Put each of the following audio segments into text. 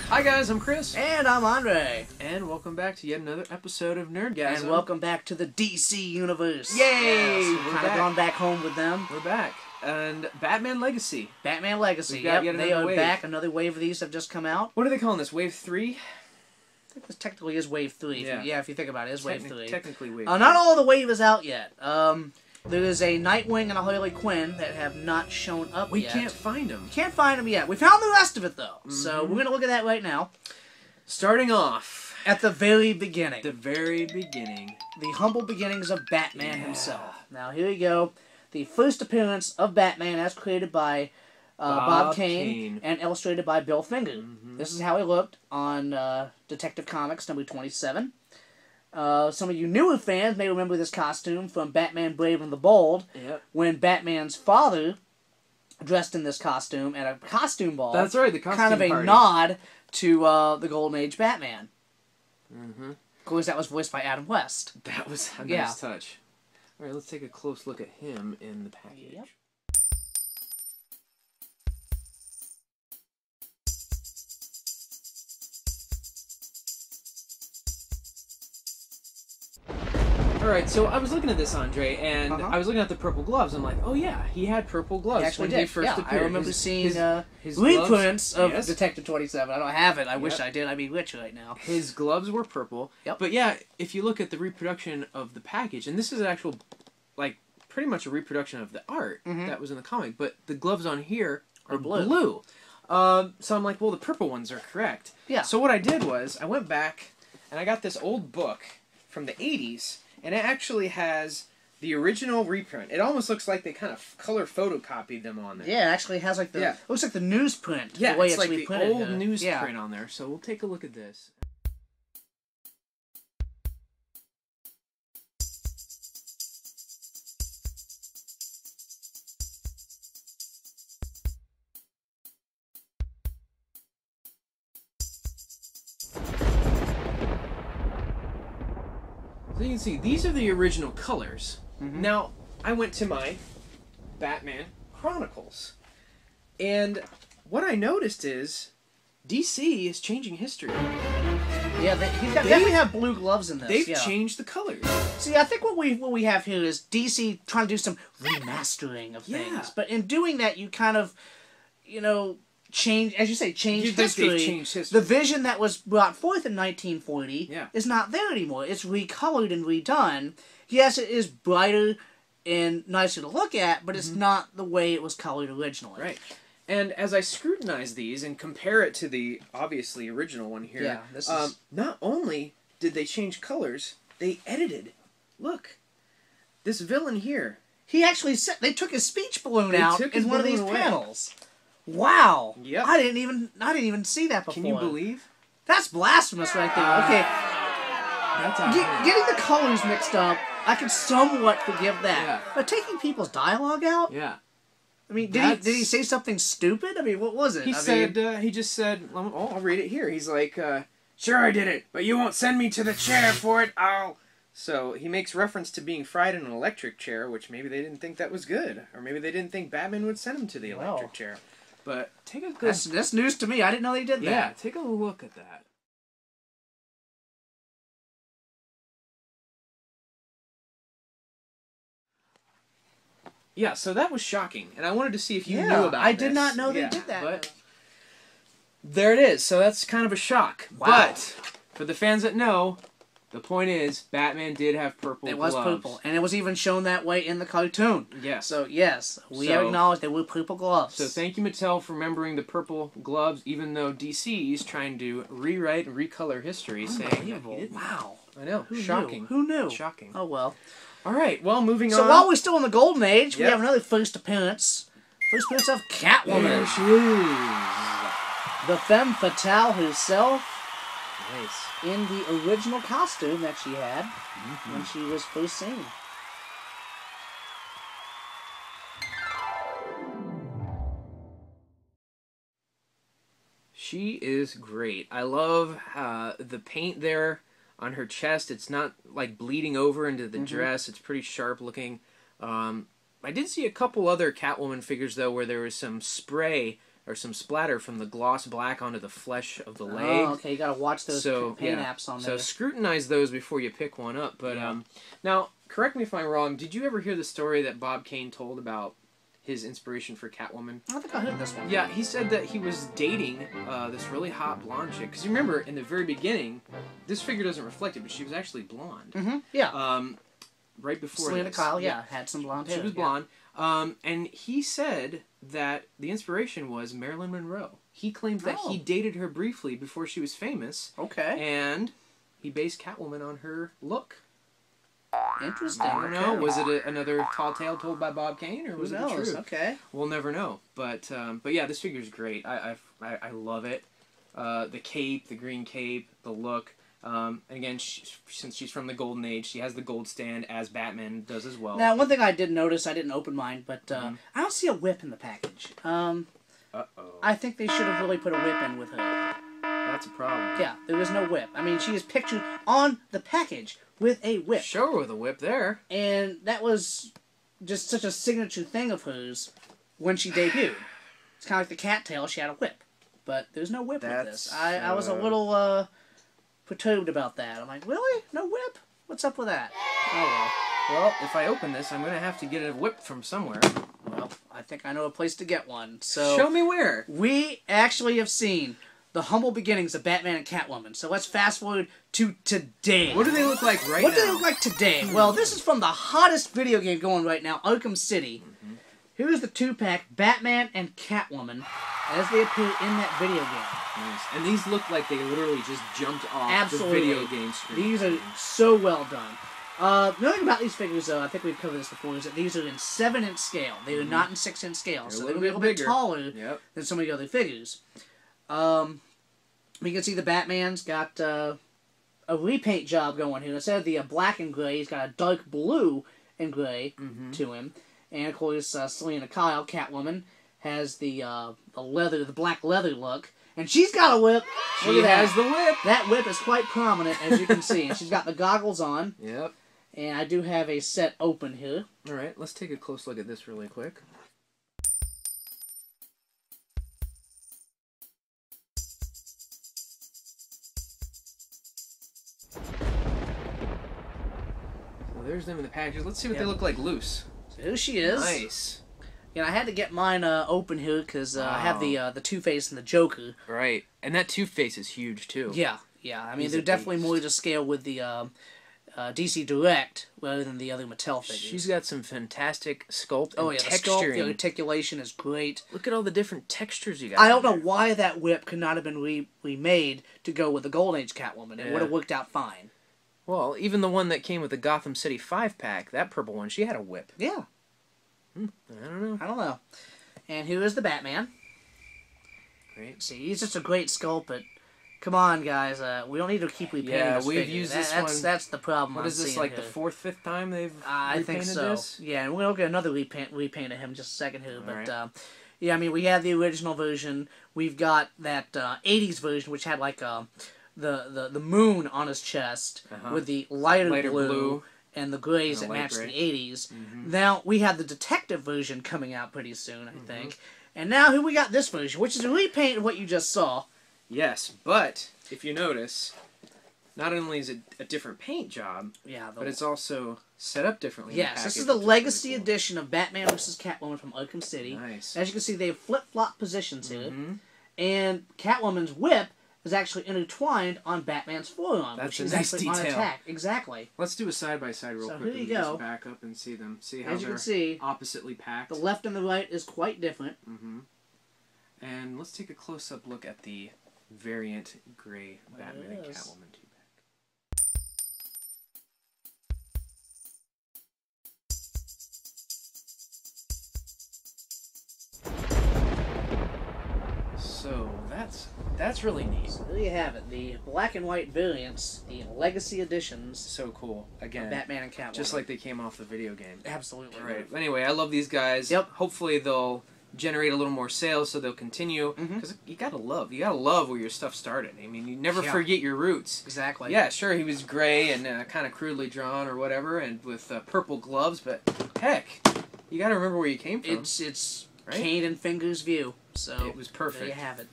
Hi guys, I'm Chris. And I'm Andre. And welcome back to yet another episode of Nerdgasm. And welcome back to the DC universe. Yay! Yes, we're kind of gone back home with them. We're back. And Batman Legacy. Batman Legacy, yep. They are back. Another wave of these have just come out. What are they calling this? Wave 3? I think this technically is Wave 3. Yeah, if you think about it, it's Wave 3. Technically Wave 3. Not all the wave is out yet. There is a Nightwing and a Harley Quinn that have not shown up yet. We can't find them. Can't find them yet. We found the rest of it, though. So we're going to look at that right now. Starting off. At the very beginning. The very beginning. The humble beginnings of Batman himself. Now, here you go. The first appearance of Batman as created by Bob Kane and illustrated by Bill Finger. This is how he looked on Detective Comics number 27. Some of you newer fans may remember this costume from Batman Brave and the Bold, when Batman's father dressed in this costume at a costume ball. That's right, the costume kind of a party. nod to the Golden Age Batman. Of course, that was voiced by Adam West. That was a nice touch. All right, let's take a close look at him in the package. Yep. Alright, so I was looking at this, Andre, and I was looking at the purple gloves. I'm like, oh yeah, he had purple gloves He actually when did. he first appeared. I remember seeing his reprints gloves, of Detective 27. I don't have it. I wish I did. I'd be rich right now. His gloves were purple. But yeah, if you look at the reproduction of the package, and this is an actual, like, pretty much a reproduction of the art that was in the comic, but the gloves on here are blue. So I'm like, well, the purple ones are correct. Yeah. So what I did was, I went back, and I got this old book from the 80s, and it actually has the original reprint. It almost looks like they kind of color photocopied them on there. Yeah, it actually has like the... It looks like the newsprint. Yeah, the way it's like the reprinted. old newsprint on there. So we'll take a look at this. So you can see, these are the original colors. Now, I went to my Batman Chronicles. And what I noticed is, DC is changing history. Yeah, they definitely have blue gloves in this. They've changed the colors. See, I think what we have here is DC trying to do some remastering of things. But in doing that, you kind of, change, as you say, change history. Changed history. The vision that was brought forth in 1940 is not there anymore. It's recolored and redone. Yes, it is brighter and nicer to look at, but it's not the way it was colored originally. Right. And as I scrutinize these and compare it to the obviously original one here, not only did they change colors, they edited. Look, this villain here. He actually said they took his speech balloon out in one of these panels. Wow. Yep. I didn't even see that before. Can you believe? That's blasphemous right there. Okay. That's getting the colors mixed up, I can somewhat forgive that. Yeah. But taking people's dialogue out? Yeah. I mean, did he say something stupid? I mean, what was it? He just said, I'll read it here. He's like, sure I did it, but you won't send me to the chair for it. So he makes reference to being fried in an electric chair, which maybe they didn't think that was good. Or maybe they didn't think Batman would send him to the electric chair. But take a good... That's news to me. I didn't know they did that. Yeah, take a look at that. Yeah, so that was shocking, and I wanted to see if you knew about this. I did not know they did that. But there it is, so that's kind of a shock. Wow. But, for the fans that know, the point is, Batman did have purple gloves. It was purple, and it was even shown that way in the cartoon. Yes. So, yes, we acknowledge there were purple gloves. So thank you, Mattel, for remembering the purple gloves, even though DC is trying to rewrite and recolor history, saying... Wow. I know, shocking. Who knew? Shocking. Oh, well. All right, well, moving on. So while we're still in the Golden Age, we have another first appearance. First appearance of Catwoman. There she is. The femme fatale herself. Nice. In the original costume that she had when she was first seen. She is great. I love the paint there on her chest. It's not like bleeding over into the dress. It's pretty sharp looking. I did see a couple other Catwoman figures though where there was some spray or some splatter from the gloss black onto the flesh of the leg. Oh, okay. You gotta watch those paint apps on there. So scrutinize those before you pick one up. But now, correct me if I'm wrong. Did you ever hear the story that Bob Kane told about his inspiration for Catwoman? I think I heard this one. Yeah, he said that he was dating this really hot blonde chick. Because you remember, in the very beginning, this figure doesn't reflect it, but she was actually blonde. Mm-hmm. Yeah. Right before Selena Kyle, had some blonde hair. She was blonde. And he said that the inspiration was Marilyn Monroe. He claimed that he dated her briefly before she was famous. Okay. And he based Catwoman on her look. Interesting. I don't know. Was it another tall tale told by Bob Kane, or was it the truth? Okay. We'll never know. But yeah, this figure's great. I love it. The cape, the green cape, the look. And again, since she's from the Golden Age, she has the gold stand, as Batman does as well. Now, one thing I did notice, I didn't open mine, but I don't see a whip in the package. I think they should have really put a whip in with her. That's a problem. Yeah, there was no whip. I mean, she is pictured on the package with a whip. Show her with a whip there. And that was just such a signature thing of hers when she debuted. It's kind of like the cattail, she had a whip. But there's no whip with this. I was a little perturbed about that. I'm like, really? No whip? What's up with that? Oh, well, if I open this, I'm going to have to get a whip from somewhere. Well, I think I know a place to get one. So show me where. We actually have seen the humble beginnings of Batman and Catwoman. So let's fast forward to today. What do they look like right now? What do they look like today? Well, this is from the hottest video game going right now, Arkham City. Here's the 2-pack, Batman and Catwoman, as they appear in that video game. Nice. And these look like they literally just jumped off the video game screen. These are so well done. The only thing about these figures, though, I think we've covered this before, is that these are in 7-inch scale. They are not in 6-inch scale, so they're a little bit taller than some of the other figures. We can see the Batman's got a repaint job going here. Instead of the black and gray, he's got a dark blue and gray to him. And of course, Selena Kyle, Catwoman, has the black leather look, and she's got a whip. She has the whip. That whip is quite prominent, as you can see, and she's got the goggles on. Yep. And I do have a set open here. All right, let's take a close look at this really quick. So there's them in the packages. Let's see what they look like loose. So here she is. Nice. Yeah, I had to get mine open here because I have the Two-Face and the Joker. Right, and that Two-Face is huge too. Yeah. I mean, they're definitely more to scale with the DC Direct rather than the other Mattel figures. She's got some fantastic sculpt and texturing. The sculpt, the articulation is great. Look at all the different textures you got. I don't know why that whip could not have been remade to go with the Golden Age Catwoman. It would have worked out fine. Well, even the one that came with the Gotham City 5-pack, that purple one, she had a whip. Yeah. I don't know. And here is the Batman. Great. See, he's just a great sculpt, but come on, guys. We don't need to keep repainting this we've figure. used this one. That's the problem. What is this, like the 4th, 5th time they've I think so. This? Yeah, and we'll look at another repaint of him in just a second here. But, yeah, I mean, we have the original version. We've got that 80s version, which had, like, the moon on his chest with the lighter blue and the grays that match the 80s. Now, we have the detective version coming out pretty soon, I think. And now here we got this version, which is a repaint of what you just saw. Yes, but if you notice, not only is it a different paint job, but it's also set up differently. Yes, this is the Legacy Edition of Batman vs. Catwoman from Arkham City. Nice. As you can see, they have flip-flop positions here. And Catwoman's whip is actually intertwined on Batman's forearm, That's which is nice actually detail. on attack. Exactly. Let's do a side-by-side real quick. Here you go. Just back up and see them. See how As you can see, oppositely packed. The left and the right is quite different. And let's take a close-up look at the variant gray Batman and Catwoman 2-pack. So that's really neat. So there you have it, the black and white variants, the Legacy Editions. So cool. Again, Batman and Catwoman. Just like they came off the video game. Absolutely. Right. Anyway, I love these guys. Yep. Hopefully they'll generate a little more sales so they'll continue. Because you gotta love where your stuff started. I mean, you never forget your roots. Exactly. Yeah, sure, he was gray and kind of crudely drawn or whatever, and with purple gloves, but heck, you gotta remember where you came from. It's Right? Cane and Fingers view. So it was perfect. There you have it.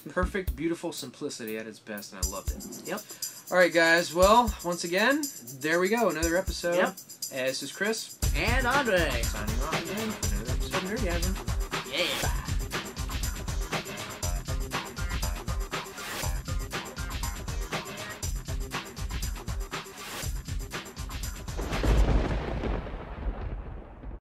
Perfect, beautiful simplicity at its best, and I loved it. Yep. All right, guys. Well, once again, there we go. Another episode. Yep. This is Chris. And Andre. Signing off again. Another episode of Nerdgasm. Yeah.